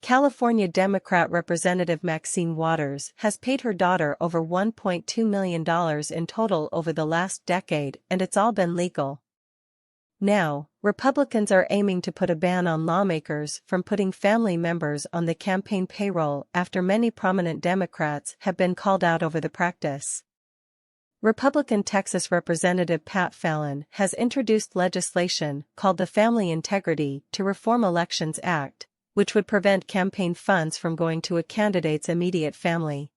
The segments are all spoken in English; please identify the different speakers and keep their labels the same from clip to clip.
Speaker 1: California Democrat Representative Maxine Waters has paid her daughter over $1.2 million in total over the last decade, and it's all been legal. Now, Republicans are aiming to put a ban on lawmakers from putting family members on the campaign payroll after many prominent Democrats have been called out over the practice. Republican Texas Representative Pat Fallon has introduced legislation called the Family Integrity to Reform Elections Act, which would prevent campaign funds from going to a candidate's immediate family.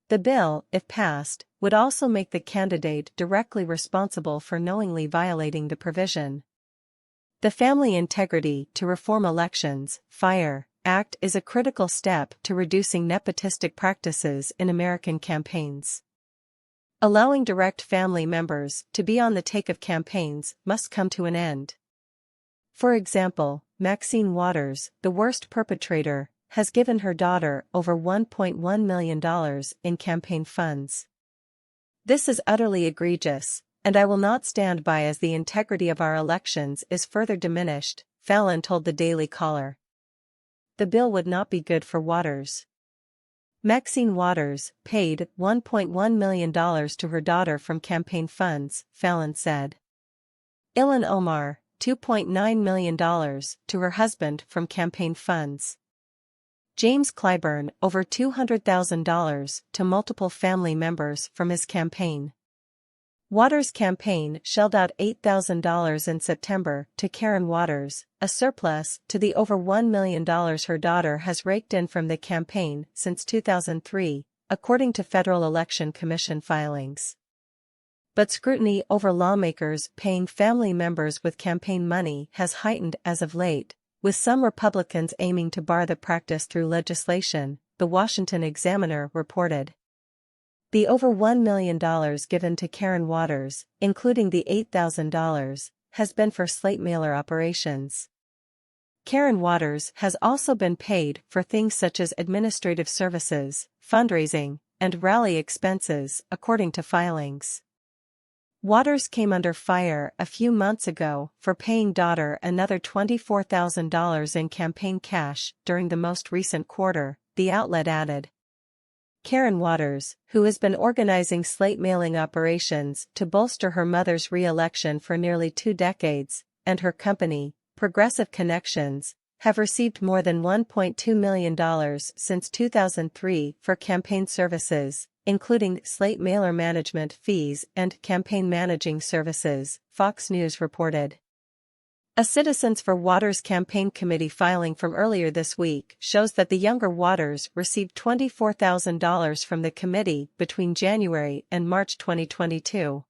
Speaker 1: The bill, if passed, would also make the candidate directly responsible for knowingly violating the provision. The Family Integrity to Reform Elections (FIRE) Act is a critical step to reducing nepotistic practices in American campaigns. Allowing direct family members to be on the take of campaigns must come to an end. For example, Maxine Waters, the worst perpetrator, has given her daughter over $1.1 million in campaign funds. This is utterly egregious, and I will not stand by as the integrity of our elections is further diminished, Fallon told the Daily Caller. The bill would not be good for Waters. Maxine Waters paid $1.1 million to her daughter from campaign funds, Fallon said. Ilhan Omar, $2.9 million to her husband from campaign funds. James Clyburn over $200,000 to multiple family members from his campaign. Waters' campaign shelled out $8,000 in September to Karen Waters, a surplus to the over $1 million her daughter has raked in from the campaign since 2003, according to Federal Election Commission filings. But scrutiny over lawmakers paying family members with campaign money has heightened as of late, with some Republicans aiming to bar the practice through legislation, the Washington Examiner reported. The over $1 million given to Karen Waters, including the $8,000, has been for slate mailer operations. Karen Waters has also been paid for things such as administrative services, fundraising, and rally expenses, according to filings. Waters came under fire a few months ago for paying daughter another $24,000 in campaign cash during the most recent quarter, the outlet added. Karen Waters, who has been organizing slate mailing operations to bolster her mother's re-election for nearly 2 decades, and her company, Progressive Connections, have received more than $1.2 million since 2003 for campaign services, including slate mailer management fees and campaign managing services, Fox News reported. A Citizens for Waters campaign committee filing from earlier this week shows that the younger Waters received $24,000 from the committee between January and March 2022.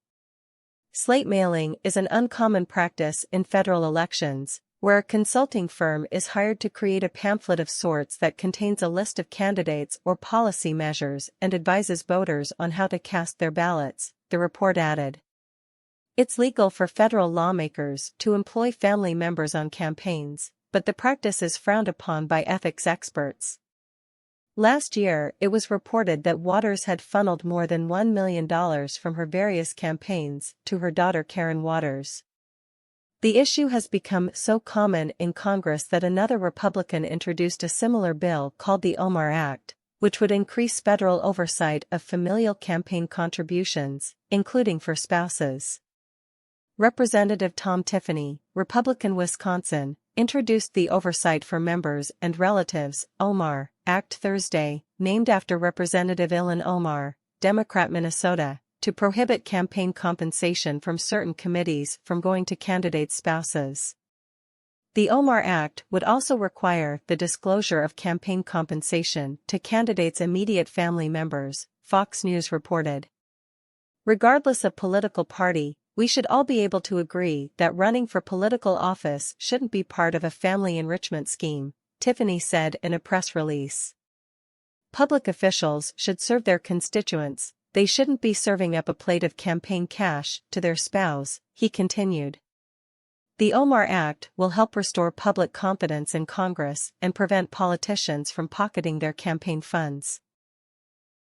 Speaker 1: Slate mailing is an uncommon practice in federal elections, where a consulting firm is hired to create a pamphlet of sorts that contains a list of candidates or policy measures and advises voters on how to cast their ballots, the report added. It's legal for federal lawmakers to employ family members on campaigns, but the practice is frowned upon by ethics experts. Last year, it was reported that Waters had funneled more than $1 million from her various campaigns to her daughter Karen Waters. The issue has become so common in Congress that another Republican introduced a similar bill called the Omar Act, which would increase federal oversight of familial campaign contributions, including for spouses. Representative Tom Tiffany, Republican Wisconsin, introduced the Oversight for Members and Relatives, OMAR, Act Thursday, named after Representative Ilhan Omar, Democrat Minnesota, to prohibit campaign compensation from certain committees from going to candidates' spouses. The Omar Act would also require the disclosure of campaign compensation to candidates' immediate family members, Fox News reported. Regardless of political party, we should all be able to agree that running for political office shouldn't be part of a family enrichment scheme, Tiffany said in a press release. Public officials should serve their constituents, they shouldn't be serving up a plate of campaign cash to their spouse, he continued. The Omar Act will help restore public confidence in Congress and prevent politicians from pocketing their campaign funds.